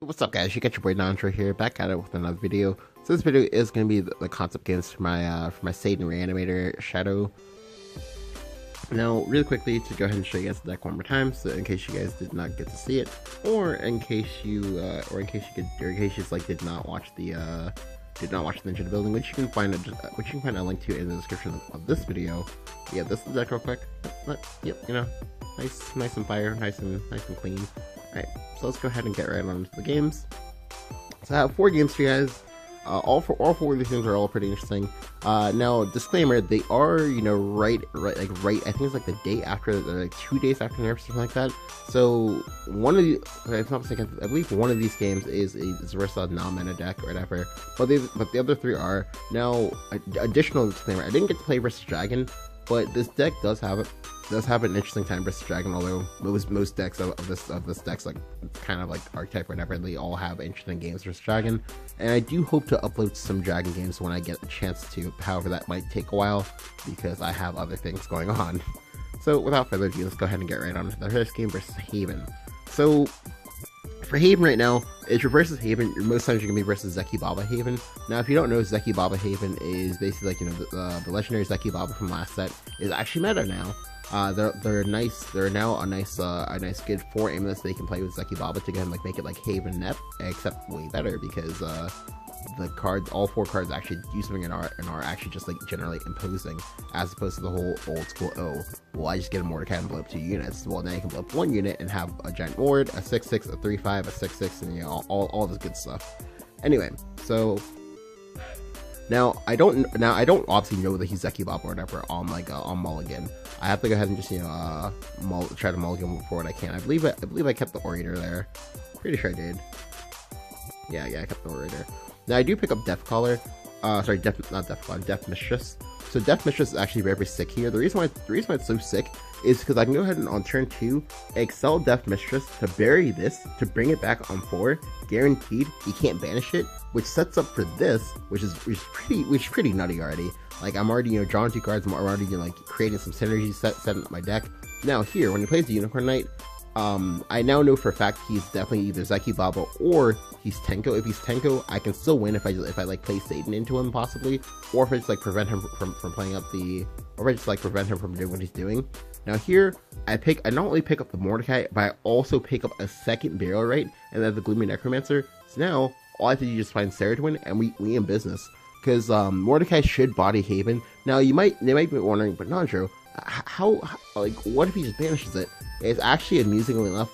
What's up, guys? You got your boy Nandro here, back at it with another video. So this video is going to be the concept games for my Satan Reanimator Shadow. Now, really quickly, to go ahead and show you guys the deck one more time, so in case you guys did not get to see it, or in case you just like did not watch the Ninja Building, which you can find a link to in the description of this video. Yeah, this is the deck real quick. Yep, you know, nice and fire, nice and clean. Alright, so let's go ahead and get right on to the games. So I have 4 games for you guys. All four of these games are all pretty interesting. Now, disclaimer, they are, you know, right, I think it's like the day after, like 2 days after nerfs, something like that. So, one of the, if I'm not mistaken, I believe one of these games is versus a non-mana deck or whatever, but the other 3 are. Now, additional disclaimer, I didn't get to play versus Dragon, but this deck does have an interesting time versus Dragon, although most decks of this deck's like kind of like archetype or whatever, they all have interesting games versus Dragon. And I do hope to upload some Dragon games when I get a chance to, however that might take a while because I have other things going on. So without further ado, let's go ahead and get right on to the first game versus Haven. So for Haven right now, it's versus Haven. Most times you're gonna be versus Zeki Baba Haven. Now, if you don't know, Zeki Baba Haven is basically like, you know, the legendary Zeki Baba from last set is actually meta now. They're nice. They're now a nice good 4 amulets they can play with Zeki Baba to again like make it like Haven Nep, except way better because the cards, all 4 cards actually do something and are actually just like generally imposing, as opposed to the whole old school, oh, well, I just get a Mordecai and blow up 2 units. Well, now you can blow up 1 unit and have a giant ward, a 6/6, a 3/5, a 6/6, and you know all this good stuff. Anyway, so now I don't obviously know that he's Zeki Baba or whatever on like on Mulligan. I have to go ahead and just, you know, try to mulligan for what I can. I believe I kept the Orator there. Pretty sure I did. Yeah, I kept the Orator. Now I do pick up Death Caller. Sorry, Death Mistress. So Death Mistress is actually very sick here. The reason why it's so sick is because I can go ahead and on turn 2 excel Death Mistress to bury this to bring it back on 4, guaranteed. He can't banish it, which sets up for this, which is pretty nutty already. Like, I'm already, you know, drawing 2 cards. I'm already, you know, like creating some synergy, setting up my deck. Now here, when he plays the Unicorn Knight, I now know for a fact he's definitely either Zeki Baba or he's Tenko. If he's Tenko, I can still win if I like play Satan into him possibly, or if I just like prevent him from playing up the, or if I just like prevent him from doing what he's doing. Now here, I not only pick up the Mordecai, but I also pick up a second Burial Rite and then the Gloomy Necromancer. So now all I have to do is just find Seradwin and we in business. Because Mordecai should body Haven. Now they might be wondering, but Nandro, how like what if he just banishes it? It's actually, amusingly enough,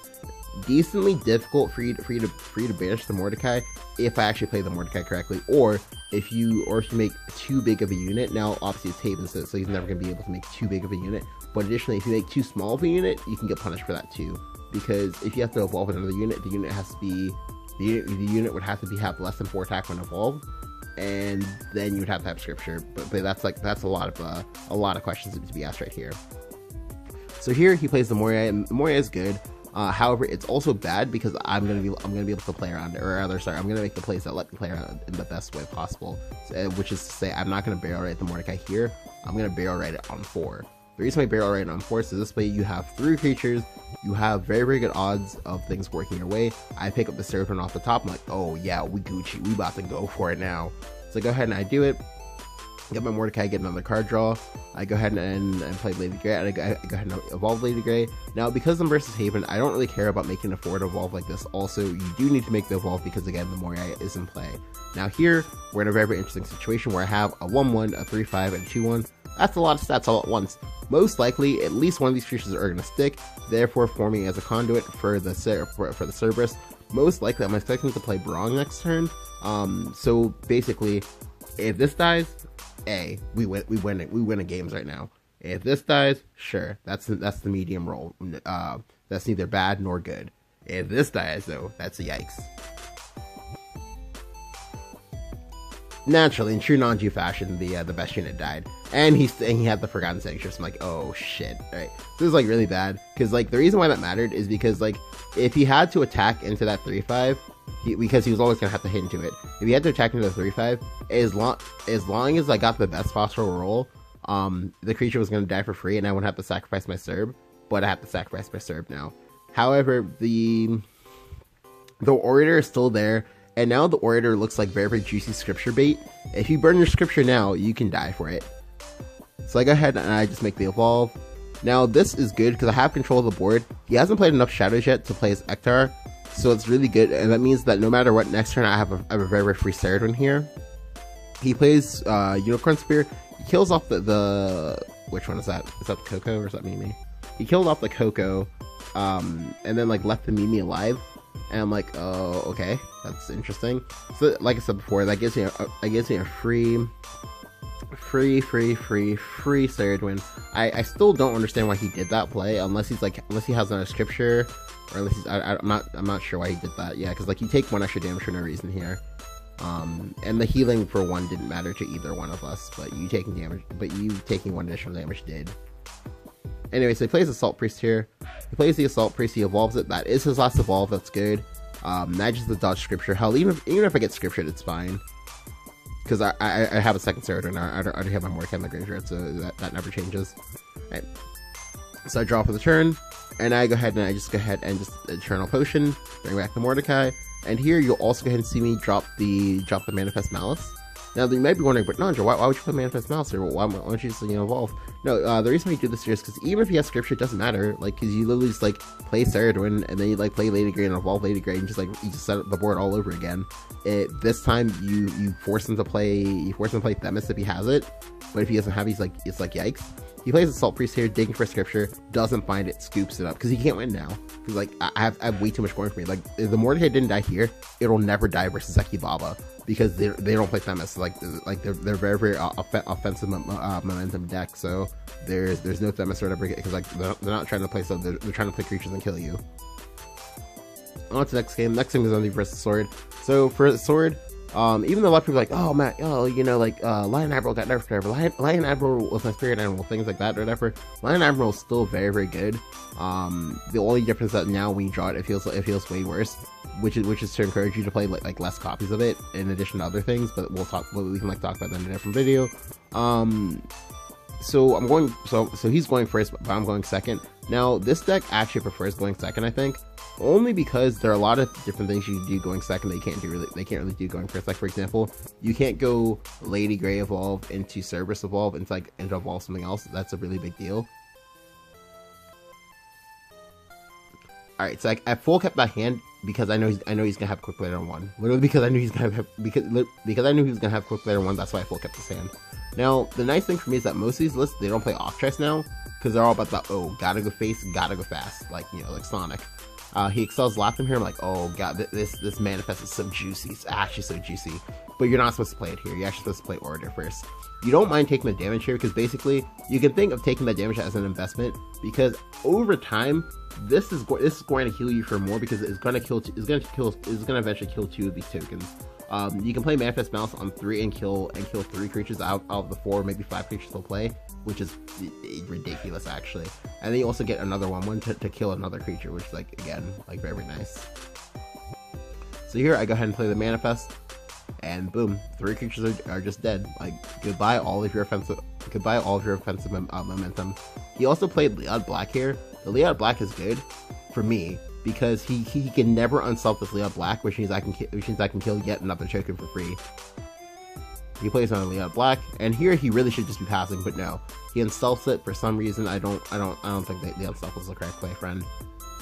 decently difficult for you to banish the Mordecai if I actually play the Mordecai correctly, or if you make too big of a unit. Now obviously it's Haven, so he's never gonna be able to make too big of a unit. But additionally, if you make too small of a unit, you can get punished for that too. Because if you have to evolve another unit, the unit has to be the unit would have to have less than 4 attack when evolved. And then you would have to have scripture, but that's a lot of questions to be asked right here. So here he plays the Moria, and Moria is good. However, it's also bad because I'm gonna be able to play around it, or rather, sorry, I'm gonna make the plays that let me play around it in the best way possible. So, which is to say, I'm not gonna Burial Rite the Mordecai here. I'm gonna Burial Rite it on 4. The reason I Burial Rite it on 4 is so this way you have 3 creatures. You have very good odds of things working your way. I pick up the Seraphim off the top. I'm like, oh yeah, we Gucci. We about to go for it now. So I go ahead and I do it. Get my Mordecai, get another card draw. I go ahead and play Lady Grey, and I go ahead and evolve Lady Grey. Now, because I'm versus Haven, I don't really care about making a 4 to evolve like this. Also, you do need to make the evolve because, again, the Moria is in play. Now here, we're in a very interesting situation where I have a 1/1, a 3/5, and a 2/1. That's a lot of stats all at once. Most likely, at least one of these creatures are going to stick, therefore forming as a conduit for the Cerberus. Most likely, I'm expecting to play Brong next turn. So basically, if this dies, we win a games right now. If this dies, sure, that's the medium roll. That's neither bad nor good. If this dies, though, that's a yikes. Naturally, in true non-Jew fashion, the best unit died, and he had the Forgotten Sanctuary. So I'm like, oh shit! All right, this is like really bad because like the reason why that mattered is because like if he had to attack into that 3/5, because he was always gonna have to hit into it. If he had to attack into the 3/5, as long as I got the best possible roll, the creature was gonna die for free, and I wouldn't have to sacrifice my Serb. But I have to sacrifice my Serb now. However, the The orator is still there, and now the orator looks like very, very juicy scripture bait. If you burn your scripture now, you can die for it. So I go ahead and I just make the evolve. Now this is good because I have control of the board. He hasn't played enough shadows yet to play his Ektar, so it's really good, and that means that no matter what, next turn I have a very, very free Ceridwen here. He plays Unicorn Spear. He kills off the which one is that? Is that the Coco or is that Mimi? He killed off the Coco, and then like left the Mimi alive. And I'm like, oh, okay, that's interesting. So, like I said before, that gives me a free Ceridwen. I still don't understand why he did that play, unless he has another scripture, or unless he's, I'm not sure why he did that. Yeah, because like you take 1 extra damage for no reason here. And the healing for 1 didn't matter to either one of us, but you taking 1 additional damage did. Anyway, so he plays Assault Priest here. He plays the Assault Priest, he evolves it. That is his last evolve, that's good. Manages to dodge Scripture. Hell, even if I get Scriptured, it's fine. Because I have a second Ceridwen now. I already have my Mordecai in the graveyard, so that never changes. Right. So I draw for the turn, and I go ahead and just Eternal Potion, bring back the Mordecai. And here you'll also go ahead and see me drop the Manifest Malice. Now you might be wondering, but Nandra, why would you play Manifest Malice here? Why don't you just evolve? No, the reason we do this here is because even if you have Scripture, it doesn't matter. Like, because you literally just like play Ceridwen and then you like play Lady Grey and evolve Lady Grey and you just set up the board all over again. This time you force him to play Themis if he has it, but if he doesn't have, it's like yikes. He plays Assault Priest here, digging for Scripture, doesn't find it, scoops it up, because he can't win now. Because, like, I have way too much going for me. Like, if the Mordecai didn't die here, it'll never die versus Zeki Baba, because they don't play Themis. Like they're very, very offensive momentum deck, so there's no Themis or whatever, because, like, they're not trying to play stuff, they're trying to play creatures and kill you. On to the next game. Next game is Zombie versus Sword. So, for Sword, even though a lot of people are like, oh man, Lion Admiral got nerfed, whatever. Lion Admiral was my spirit animal, things like that, or whatever. Lion Admiral is still very, very good. The only difference that now when you draw it, it feels way worse, which is to encourage you to play like less copies of it in addition to other things. But we can talk about that in a different video. So he's going first, but I'm going second. Now this deck actually prefers going second, I think. Only because there are a lot of different things you can do going second they can't really do going first. Like, for example, you can't go Lady Grey evolve into Cerberus evolve into evolve something else. That's a really big deal. Alright, so I full kept that hand because I know he's gonna have quick later on 1. Literally because I knew he's gonna have because I knew he was gonna have quick later on 1, that's why I full kept his hand. Now the nice thing for me is that most of these lists, they don't play off choice now, because they're all about that, oh, gotta go face, gotta go fast, like, like Sonic. He excels Latham here. I'm like, oh god, this manifest is so juicy. It's actually so juicy. But you're not supposed to play it here. You're actually supposed to play Orator first. You don't mind taking the damage here because basically you can think of taking that damage as an investment, because over time this is going to heal you for more, because it's going to eventually kill 2 of these tokens. You can play Manifest Malice on 3 and kill 3 creatures out of the 4, maybe 5 creatures they'll play, which is ridiculous actually. And then you also get another 1/1 to kill another creature, which is like, again, like very nice. So here I go ahead and play the Manifest, and boom, 3 creatures are just dead. Like, goodbye all of your offensive momentum. He also played Leod Black here. The Leod Black is good for me because he can never unself this Leod Black, which means I can kill yet another token for free. He plays on Leod Black, and here he really should just be passing, but no, he unselfs it for some reason. I don't think that the unself was the correct play, friend.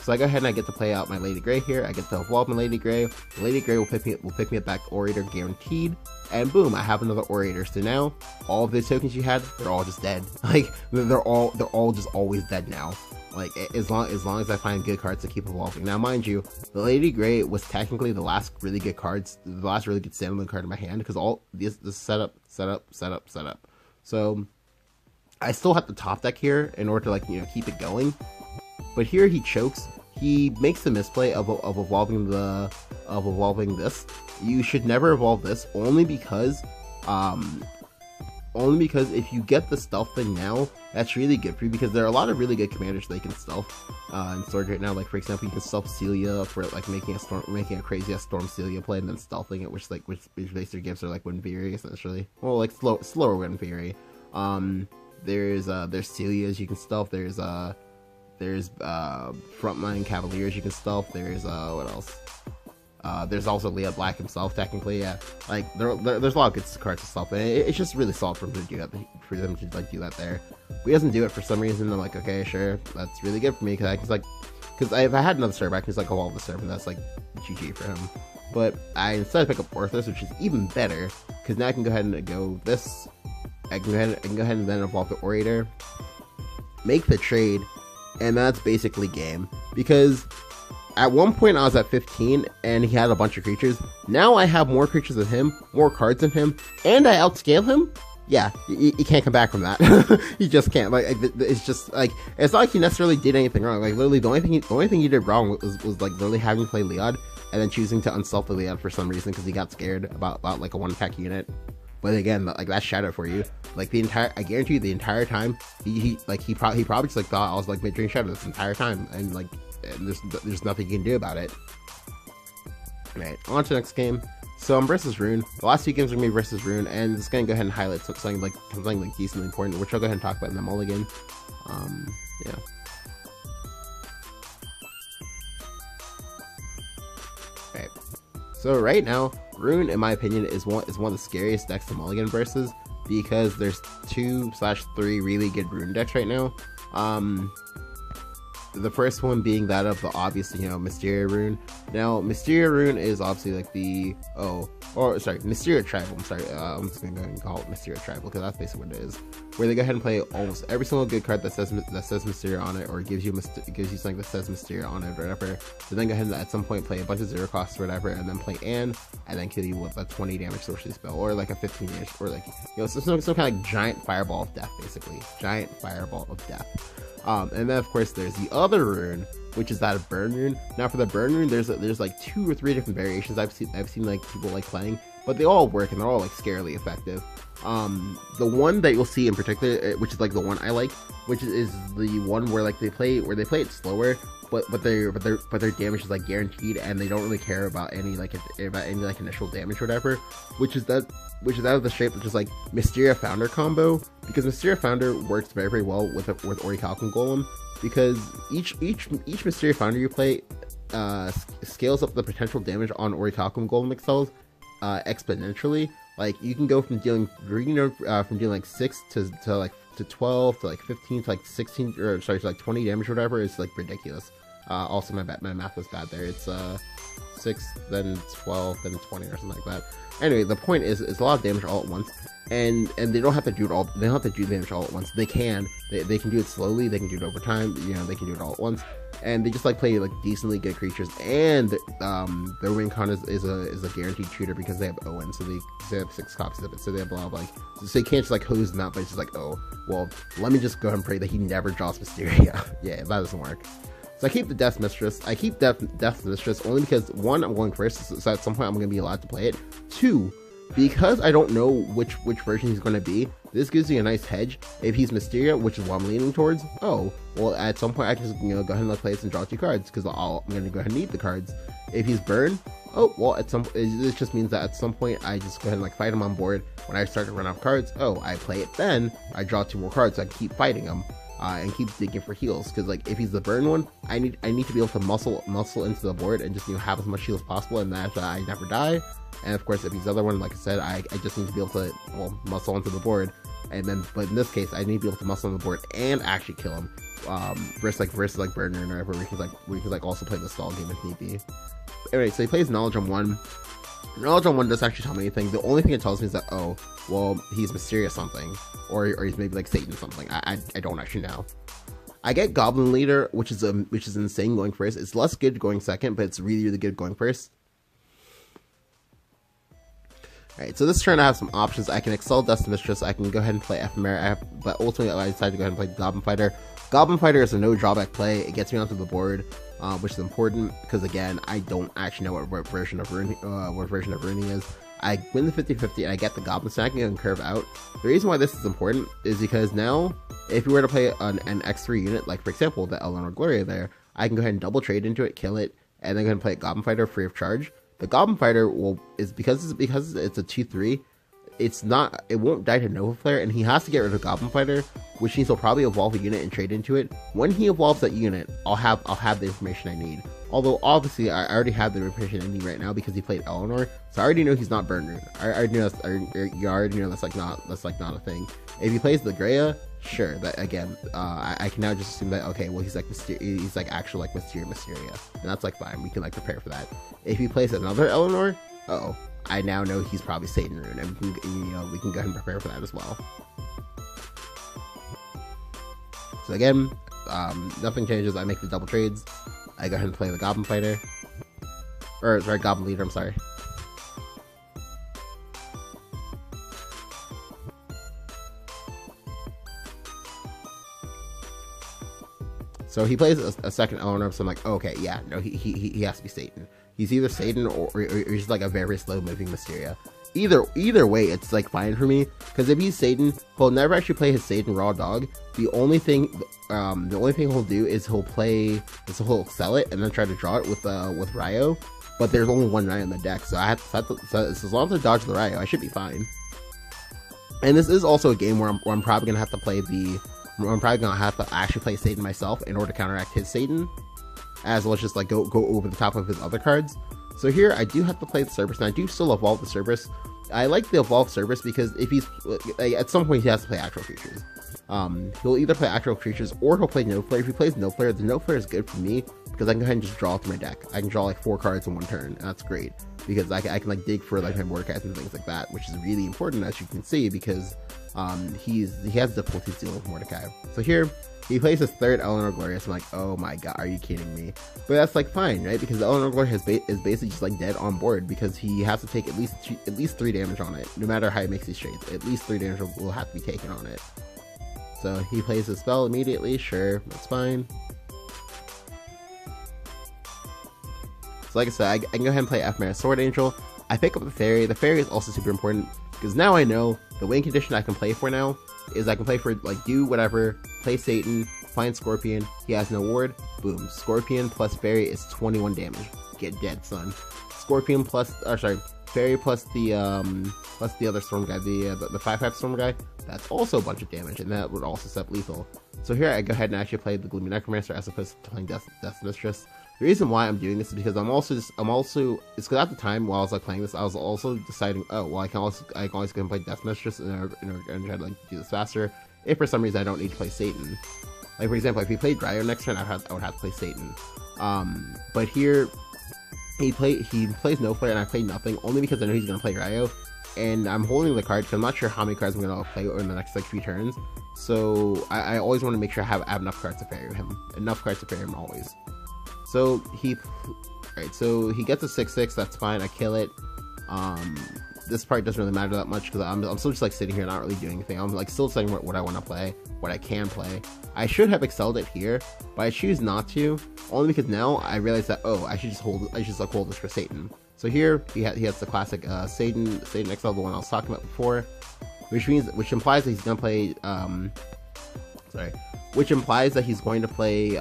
So I go ahead and I get to play out my Lady Grey here. I get to evolve my Lady Grey. Lady Grey will pick me up back Orator guaranteed, and boom, I have another Orator. So now all of the tokens you had, they're all just dead. Like, they're all just always dead now. Like, as long as I find good cards to keep evolving. Now, mind you, the Lady Grey was technically the last really good standalone card in my hand, because all this setup. So I still have the top deck here in order to keep it going. But here he chokes. He makes the misplay of evolving this. You should never evolve this, only because if you get the stealth thing now, that's really good for you, because there are a lot of really good commanders that you can stealth in Sword right now. Like, for example, you can stealth Celia for like making a crazy ass Storm Celia play and then stealthing it, which basically gives her like Wind Fury essentially. Well, like slower Wind Fury. There's Celias you can stealth. There's Frontline Cavaliers you can stealth. There's what else? There's also Leo Black himself, technically. Yeah, like there's a lot of good cards himself, and it's just really solid for him to do that. For them to like do that there. But he doesn't do it for some reason. I'm like, okay, sure, that's really good for me because I can like, because if I had another server, I can just like evolve the server, and that's like GG for him. But I instead pick up Orthos, which is even better because now I can go ahead and go this. I can go ahead and then evolve the Orator, make the trade, and that's basically game. Because at one point I was at 15 and he had a bunch of creatures. Now I have more creatures than him, more cards than him, and I outscale him. Yeah, you can't come back from that. You just can't. Like, it's just like, it's not like he necessarily did anything wrong. Like, literally the only thing he did wrong was like literally having to play Leod and then choosing to unself the Leod for some reason because he got scared about like a 1-pack unit. But again, like, that's shadow for you. Like, I guarantee you, the entire time, he probably just like thought I was like mid-range shadow this entire time, and like, there's nothing you can do about it. Right, on to the next game. So I'm versus Rune. The last 2 games are gonna be versus Rune, and it's gonna go ahead and highlight something like decently important, which I'll go ahead and talk about in the mulligan. Yeah. Right. So right now, Rune, in my opinion, is one of the scariest decks to mulligan versus, because there's 2/3 really good Rune decks right now. The first one being that of the obvious, Mysteria Rune. Now, Mysteria Rune is obviously like Mysteria Tribal. I'm sorry, I'm just gonna go ahead and call it Mysteria Tribal because that's basically what it is. Where they go ahead and play almost every single good card that says Mysteria on it, or gives you something that says Mysteria on it, or whatever. So then go ahead and at some point play a bunch of 0 costs or whatever, and then play and then kill you with a 20 damage sorcery spell, or like a 15 damage, or like some kind of like giant fireball of death, basically. Giant fireball of death. And then of course there's the other rune, which is that of Burn Rune. Now for the Burn Rune, there's like 2 or 3 different variations I've seen like people like playing, but they all work and they're all like scarily effective. The one that you'll see in particular, which is like the one I like, which is the one where like they play it slower, but their damage is like guaranteed, and they don't really care about any initial damage or whatever, which is out of the shape of just like Mysteria Founder combo, because Mysteria Founder works very, very well with Orichalcum Golem, because each Mysteria Founder you play scales up the potential damage on Orichalcum Golem cells exponentially. Like, you can go from dealing like 6 to 12 to like 15 to like 16, or sorry, to like 20 damage or whatever. It's like ridiculous. Also my math was bad there. It's 6, then 12, then 20 or something like that. Anyway, the point is, it's a lot of damage all at once, and they don't have to do it all. They don't have to do damage all at once. They can do it slowly. They can do it over time. They can do it all at once, and they just like play like decently good creatures. And their win con is a guaranteed shooter because they have Owen, so they have 6 copies of it. So they have a lot of like, so you can't just like hose them out, but it's just like, oh well, let me just go ahead and pray that he never draws Mysteria. Yeah, that doesn't work. So I keep the Death Mistress. I keep Death Mistress only because, 1, I'm going first, so at some point I'm going to be allowed to play it. 2, because I don't know which version he's going to be, this gives you a nice hedge. If he's Mysteria, which is what I'm leaning towards, oh, well, at some point I can just, go ahead and play this and draw 2 cards, because I'm going to go ahead and need the cards. If he's Burn, oh, well, it just means that at some point I just go ahead and like fight him on board. When I start to run out of cards, oh, I play it then, I draw 2 more cards, so I can keep fighting him. And keep digging for heals, because like if he's the Burn one, I need to be able to muscle into the board and just have as much heal as possible, and that I never die. And of course, if he's the other one, like I said, I just need to be able to muscle onto the board, and then but in this case, I need to be able to muscle on the board and actually kill him. Versus like Burn Rune or whatever, we can also play the stall game if need be. Anyway, so he plays Knowledge on 1. Knowledge on 1 doesn't actually tell me anything. The only thing it tells me is that, oh, well, he's Mysterious something, or he's maybe like Satan something. I don't actually know. I get Goblin Leader, which is insane going first. It's less good going second, but it's really, really good going first. Alright, so this turn I have some options. I can Excel Death Mistress, I can go ahead and play Ephemera, but ultimately I decided to go ahead and play Goblin Fighter. Goblin Fighter is a no drawback play. It gets me onto the board, which is important, because again, I don't actually know what version of Rune is. I win the 50-50 and I get the Goblin stack and curve out. The reason why this is important is because now, if you were to play an X3 unit, like for example the Eleanor Gloria there, I can go ahead and double trade into it, kill it, and then go ahead and play Goblin Fighter free of charge. The Goblin Fighter because it's a 2/3. it won't die to Nova Flare, and he has to get rid of Goblin Fighter, which means he'll probably evolve a unit and trade into it. When he evolves that unit, I'll have the information I need. Although obviously I already have the information I need right now because he played Eleanor, so I already know he's not Burn Rune. I already know you already know that's not a thing. If he plays the Greya, sure, that again, I can now just assume that, okay, well, he's like actual like Mysteria, and that's like fine. We can like prepare for that. If he plays another Eleanor, I now know he's probably Satan Rune, and we can go ahead and prepare for that as well. So again, nothing changes. I make the double trades. I go ahead and play the Goblin Fighter, or sorry, Goblin Leader. I'm sorry. So he plays a second Eleanor, so I'm like, okay, yeah, no, he has to be Satan. He's either Satan or he's like a very slow moving Mysteria. Either way, it's like fine for me, because if he's Satan, he'll never actually play his Satan raw dog. The only thing he'll do is he'll sell it and then try to draw it with Ryo. But there's only one Ryo in the deck, so so as long as I dodge the Ryo, I should be fine. And this is also a game where I'm probably gonna have to play I'm probably gonna have to actually play Satan myself in order to counteract his Satan, as well as just like go over the top of his other cards. So here I do have to play the Cerberus, and I do still evolve the Cerberus. I like the evolved Cerberus because if he's like, at some point he has to play actual creatures. He'll either play actual creatures or he'll play No Flare. If he plays No Flare, the No Flare is good for me because I can go ahead and just draw through my deck. I can draw like 4 cards in one turn, and that's great because I can like dig for like my Mordekais and things like that, which is really important, as you can see, because he has difficulties dealing with Mordecai. So here he plays his third Eleanor Glorious. I'm like, oh my god, are you kidding me? But that's like fine, right? Because the Eleanor Glorious is basically just like dead on board because he has to take at least 3 damage on it, no matter how he makes these trades. At least 3 damage will have to be taken on it. So he plays his spell immediately. Sure, that's fine. So like I said, I can go ahead and play Ephemeris Sword Angel. I pick up the Fairy. The Fairy is also super important because now I know the win condition I can play for now is I can play for like do whatever, play Satan, find Scorpion. He has no ward. Boom. Scorpion plus Fairy is 21 damage. Get dead, son. Scorpion plus, or sorry, Fairy plus the other Storm guy, the 5/5 Storm guy. That's also a bunch of damage, and that would also set lethal. So here I go ahead and actually play the Gloomy Necromancer as opposed to playing Death Mistress. The reason why I'm doing this is because it's because at the time while I was like playing this, I was also deciding, oh well, I can always go and play Death Mistress and try to like do this faster. If for some reason I don't need to play Satan, like for example, if he played Ryo next turn, I would have to play Satan. But here he plays No Flare and I play nothing only because I know he's gonna play Ryo, and I'm holding the card because I'm not sure how many cards I'm gonna play in the next like 3 turns. So I always want to make sure I have enough cards to parry him, always. So he gets a 6/6. That's fine. I kill it. This part doesn't really matter that much because I'm still just like sitting here, not really doing anything. I'm like still saying what I want to play, what I can play. I should have excelled it here, but I choose not to, only because now I realize that I should just hold this for Satan. So here he has the classic Satan XL, the one I was talking about before, which implies that he's gonna play which implies that he's going to play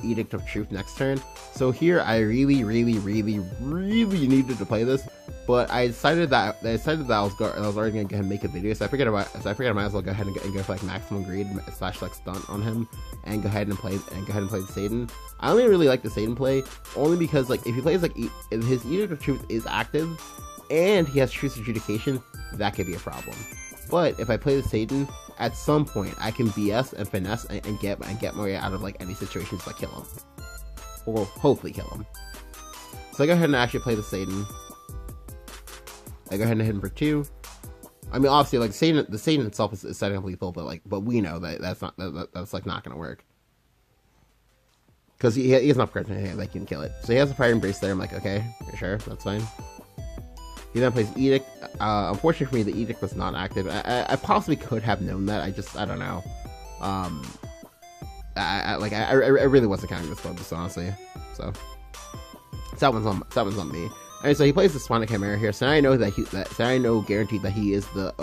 Edict of Truth next turn. So here I really needed to play this, but I decided that I was already gonna go ahead and make a video. So I figured I might as well go ahead and go for like maximum greed / like stunt on him and go ahead and play the Satan. I only really like the Satan play only because like if he plays like if his Edict of Truth is active and he has Truth Adjudication, that could be a problem. But if I play the Satan, at some point I can BS and finesse and get my way out of like any situations to kill him, or hopefully kill him. So I go ahead and actually play the Satan. I go ahead and hit him for 2. I mean, obviously, like the Satan itself is setting up lethal, but we know that's like not gonna work because he has enough cards in his hand that he can kill it. So he has a Pride Embrace there. I'm like, okay, you're sure, that's fine. He then plays Edict. Unfortunately for me, the Edict was not active. I possibly could have known that. I don't know. I really wasn't counting this focus, honestly. So that one's on me. Alright, so he plays the Sonic Chimera here. So now I know I know guaranteed that he is the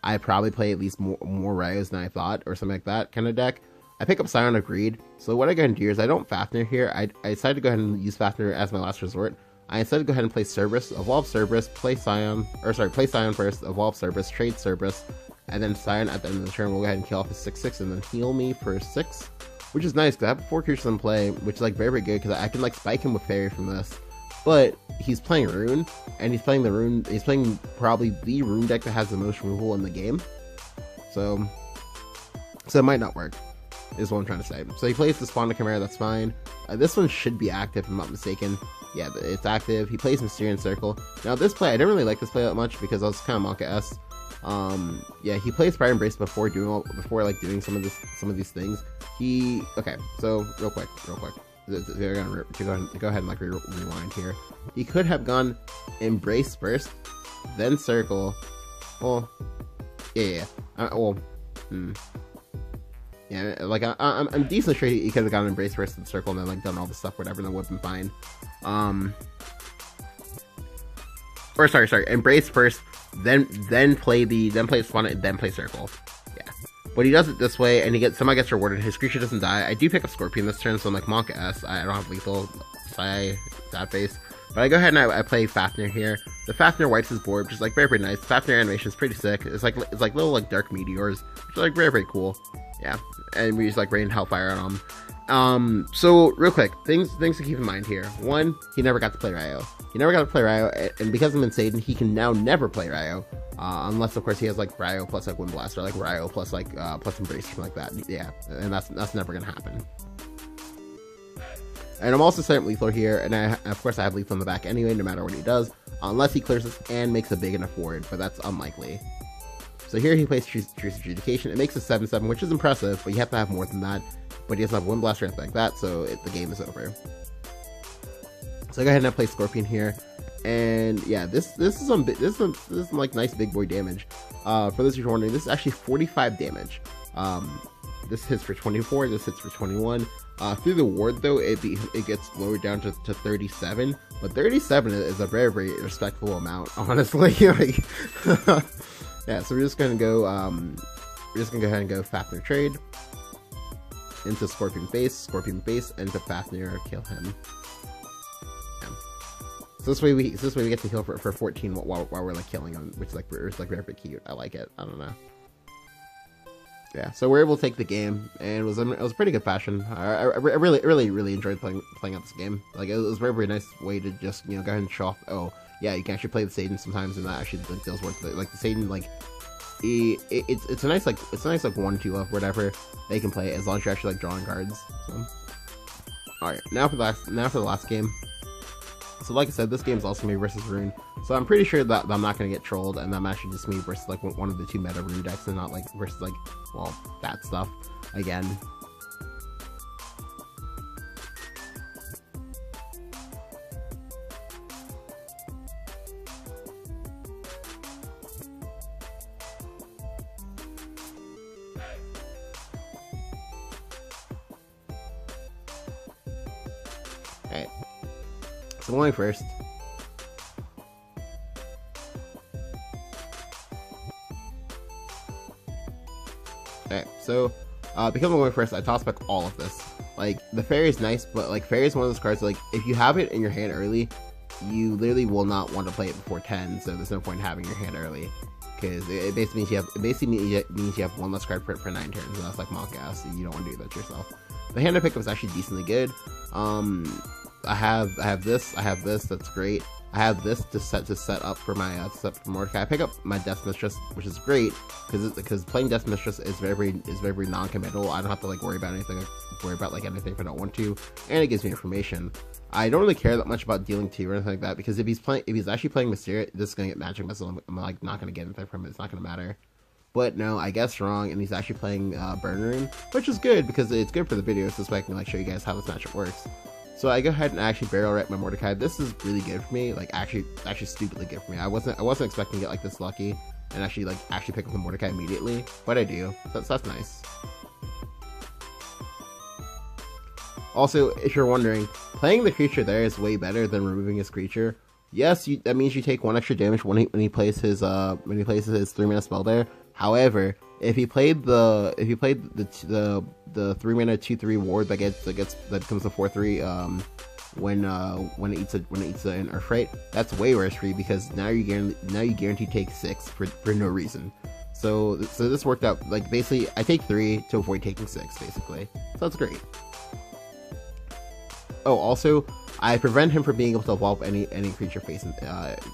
I probably play at least more Ryos than I thought, or something like that kind of deck. I pick up Scion of Greed. So what I go ahead and do is I don't Fafnir here. I decided to go ahead and use Fafnir as my last resort. I instead go ahead and play Cerberus, evolve Cerberus, play Scion, or sorry, play Scion first, evolve Cerberus, trade Cerberus, and then Scion at the end of the turn will go ahead and kill off his 6/6 and then heal me for 6, which is nice because I have 4 creatures in play, which is like very good because I can like spike him with Fairy from this. But he's playing Rune, and he's playing probably the Rune deck that has the most removal in the game. So it might not work, is what I'm trying to say. So he plays the Spawn Chimera, that's fine. This one should be active, if I'm not mistaken. Yeah, it's active. He plays Mysterian Circle. Now this play, I didn't really like this play that much because I was kind of Monka-S. Yeah, he plays Fire Embrace before doing some of these things. Okay, so real quick. Go ahead and like rewind here. He could have gone Embrace first, then Circle. Well, yeah. Yeah, like I'm decently sure he could have gone Embrace first and Circle and then like done all the stuff, whatever, and then would have been fine. Or sorry, Embrace first, then play Spawn and then play Circle. Yeah, but he does it this way, and he gets rewarded. His creature doesn't die. I do pick up Scorpion this turn, so I'm like Monka-S. I don't have lethal, sad face. But I go ahead and I play Fafnir here. The Fafnir wipes his board, which is like very nice. Fafnir animation is pretty sick. It's like little like dark meteors, which are like very cool. Yeah, and we use like Rain Hellfire on them. So real quick, things to keep in mind here. One, he never got to play Ryo. And because I'm in Satan, he can now never play Ryo. Unless of course he has like Ryo plus like Wind Blast, or like Ryo plus like plus Embrace, something like that. Yeah, and that's never gonna happen. And I'm also setting up lethal here, and of course I have lethal in the back anyway, no matter what he does, unless he clears this and makes a big enough ward, but that's unlikely. So here he plays Truce Adjudication. It makes a 7/7, which is impressive, but you have to have more than that. But he doesn't have Wind Blast or anything like that, so the game is over. So I go ahead and I play Scorpion here, and yeah, this is some like nice big boy damage. For those of you wondering, this is actually 45 damage. This hits for 24. This hits for 21. Through the ward though, it gets lowered down to 37. But 37 is a very respectable amount, honestly. Like, yeah. So we're just gonna go. We're just gonna go ahead and go Fafnir trade into Scorpion base, into Fafnir, kill him. Yeah. So this way we get to heal for 14 while we're like killing him, which is like very cute. I like it. I don't know. Yeah, so we're able to take the game, and it was a pretty good fashion. I really enjoyed playing out this game. Like, it was a very nice way to just, you know, go ahead and show off. Oh yeah, you can actually play the Satan sometimes, and that actually feels worth it. Like the Satan, like it's a nice like 1-2 up whatever they can play as long as you're actually like drawing cards. So. All right, now for the last game. So like I said, this game is also me versus Rune. So I'm pretty sure that I'm not going to get trolled, and I'm actually just me versus like one of the 2 meta Rune decks, and not like versus like, well, that stuff again. Alright. So I'm going first. Alright, so because I'm going first, I toss back all of this. Like, the Fairy is nice, but like Fairy is one of those cards, like, if you have it in your hand early, you literally will not want to play it before 10, so there's no point in having your hand early. Because it basically means you have 1 less card for 9 turns, and that's like Monka-S, so you don't want to do that to yourself. The hand I picked up is actually decently good. I have this, that's great. I have this to set up for my Mordecai. I pick up my Death Mistress, which is great because playing Death Mistress is very non-committal. I don't have to like worry about anything if I don't want to, and it gives me information. I don't really care that much about dealing 2 or anything like that, because if he's actually playing Mysteria, this is gonna get Magic Missile. I'm like not gonna get anything from it. It's not gonna matter. But no, I guess wrong, and he's actually playing Burn Rune, which is good because it's good for the video, so I can like show you guys how this matchup works. So I go ahead and actually barrel right my Mordecai. This is really good for me, like actually stupidly good for me. I wasn't expecting to get like this lucky and actually pick up the Mordecai immediately, but I do. That's nice. Also, if you're wondering, playing the creature there is way better than removing his creature. Yes, that means you take 1 extra damage when he plays his 3-mana spell there. However, if he played the 3-mana 2/3 ward that becomes a 4/3 when it eats an Earth Right. That's way worse for you because now you guarantee take 6 for no reason. So this worked out. Like basically, I take 3 to avoid taking 6, basically. So that's great. Oh, also, I prevent him from being able to evolve any creature facing,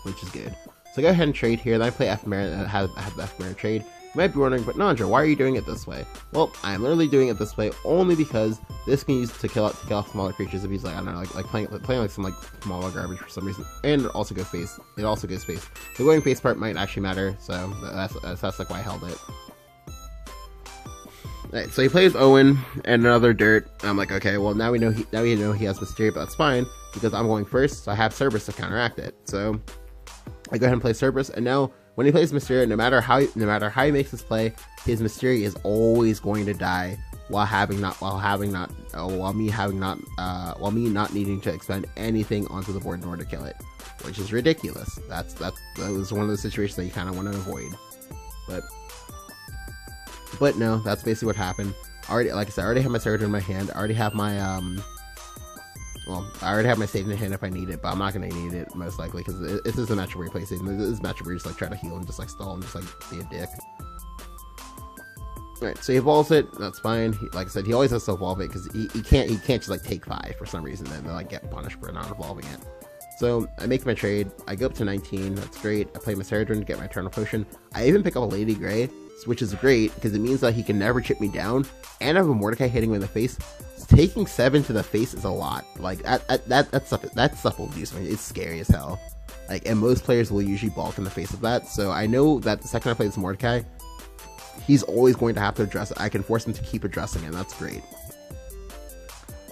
which is good. So go ahead and trade here. Then I play Ephemeral and have the Ephemeral trade. You might be wondering, but Nandra, why are you doing it this way? Well, I'm literally doing it this way only because this can use to kill off smaller creatures if he's like, I don't know, like playing like some like smaller garbage for some reason. And it also goes face. The going face part might actually matter, so that's like why I held it. Alright, so he plays Owen and another dirt. I'm like, okay, well now we know he has Mysteria, but that's fine because I'm going first, so I have Cerberus to counteract it. So I go ahead and play Cerberus, and now when he plays Mysteria, no matter how he makes his play, his Mysteria is always going to die while me not needing to expend anything onto the board in order to kill it, which is ridiculous. That was one of the situations that you kind of want to avoid, but no, that's basically what happened. Like I said, I already have my Surgeon in my hand. I already have my I already have my Satan in hand if I need it, but I'm not gonna need it most likely because this is a matchup where you play Satan. This is a matchup where you just like try to heal and just like stall and just like be a dick. Alright, so he evolves it. That's fine. Like I said, he always has to evolve it because he can't just like take 5 for some reason and then like get punished for not evolving it. So I make my trade. I go up to 19. That's great. I play my Ceridron to get my Eternal Potion. I even pick up a Lady Grey, which is great because it means that he can never chip me down. And I have a Mordecai hitting me in the face. Taking 7 to the face is a lot. Like that stuff will do something. It's scary as hell. Like, and most players will usually balk in the face of that. So I know that the second I play this Mordecai, he's always going to have to address it. I can force him to keep addressing it, and that's great.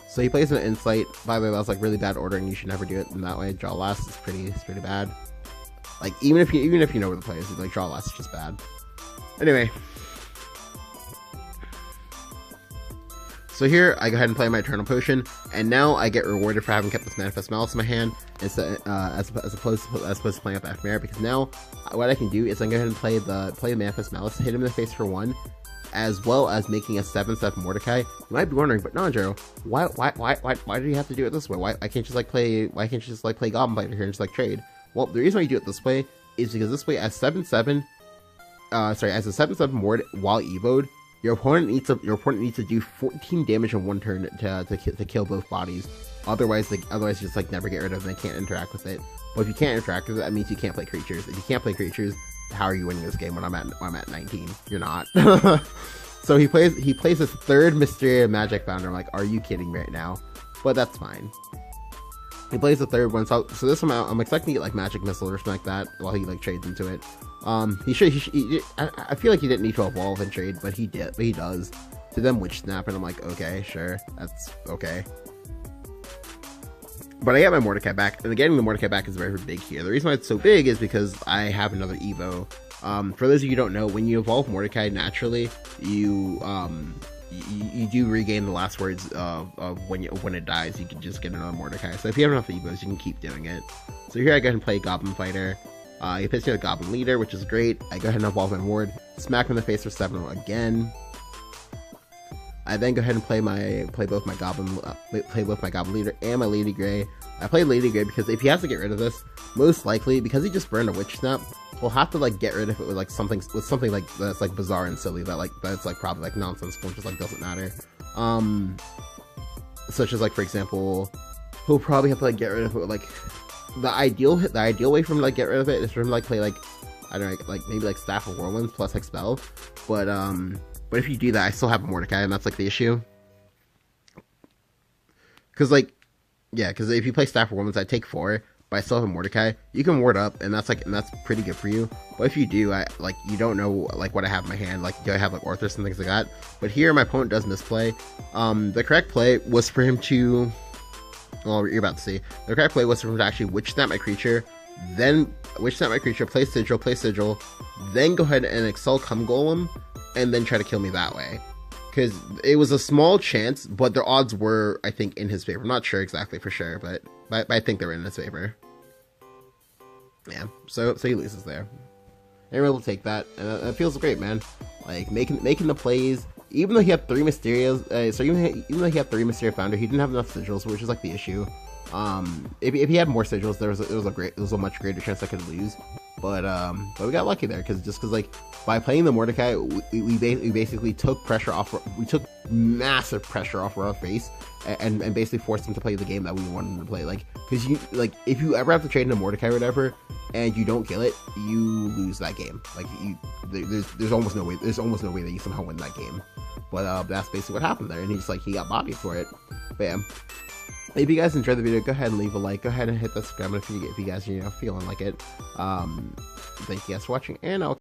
So he plays an Insight. By the way, that was like really bad ordering. You should never do it in that way. Draw last is pretty bad. Like even if you know where the play is, like draw last is just bad. Anyway. So here, I go ahead and play my Eternal Potion, and now I get rewarded for having kept this Manifest Malice in my hand, instead, as opposed to playing up Ephemeral, because now, what I can do is I can go ahead and play the Manifest Malice, hit him in the face for 1, as well as making a 7/7 Mordecai. You might be wondering, but Nandro, why do you have to do it this way? Why can't you just play Goblin Fighter here and just like trade? Well, the reason why you do it this way is because this way, as a 7/7 ward while evoed, your opponent needs to do 14 damage in 1 turn to kill both bodies. Otherwise, you just like never get rid of them. They can't interact with it. But if you can't interact with it, that means you can't play creatures. If you can't play creatures, how are you winning this game when I'm at 19? You're not. So he plays his 3rd Mysteria Magic Founder. I'm like, are you kidding me right now? But that's fine. He plays the 3rd one, so this one I'm expecting to get like Magic Missile or something like that while he like trades into it. I feel like he didn't need to evolve and trade, but he does. To them Witch Snap, and I'm like, okay, sure, that's okay. But I get my Mordecai back, and getting the Mordecai back is very big here. The reason why it's so big is because I have another Evo. For those of you who don't know, when you evolve Mordecai naturally, you do regain the last words of when it dies. You can just get another Mordecai. So if you have enough Evos, you can keep doing it. So here I go ahead and play Goblin Fighter. He puts me with Goblin Leader, which is great. I go ahead and evolve my ward, smack him in the face for 7 again. I then go ahead and play both my Goblin Leader and my Lady Grey. I play Lady Grey because if he has to get rid of this, most likely because he just burned a Witch Snap, we'll have to like get rid of it with like something like that's like bizarre and silly that's like probably like nonsensical, just like doesn't matter. Such as like, for example, he'll probably have to like get rid of it with, like the ideal way for him to like get rid of it is for him to like play like, I don't know, like maybe like Staff of Whirlwinds plus Expel, but if you do that, I still have a Mordecai, and that's like the issue. Because like, yeah, because if you play Staff of Whirlwinds, I take 4, but I still have a Mordecai. You can ward up, and that's pretty good for you. But if you do, you don't know like what I have in my hand. Like, do I have like Orthros and things like that? But here, my opponent does misplay. The correct play was for him to, well, you're about to see. The correct play was for him to actually Witch Snap my creature, then Witch Snap my creature, play Sigil, then go ahead and Excel Cum Golem, and then try to kill me that way. Because it was a small chance, but the odds were, I think, in his favor. I'm not sure exactly for sure, but I think they were in his favor. Yeah, so he loses there. And we're able to take that, and it feels great, man. Like, making the plays, even though he had 3 Mysterias, even though he had 3 Mysteria Founder, he didn't have enough Sigils, which is like the issue. If he had more sigils, there was a much greater chance I could lose. But we got lucky there because like by playing the Mordecai, we basically took pressure off. We took massive pressure off our face and basically forced him to play the game that we wanted him to play. Like, because if you ever have to trade in a Mordecai or whatever and you don't kill it, you lose that game. Like there's almost no way that you somehow win that game. But that's basically what happened there, and he got bodied for it. But yeah. If you guys enjoyed the video, go ahead and leave a like. Go ahead and hit the subscribe button if you guys feeling like it. Thank you guys for watching, and I'll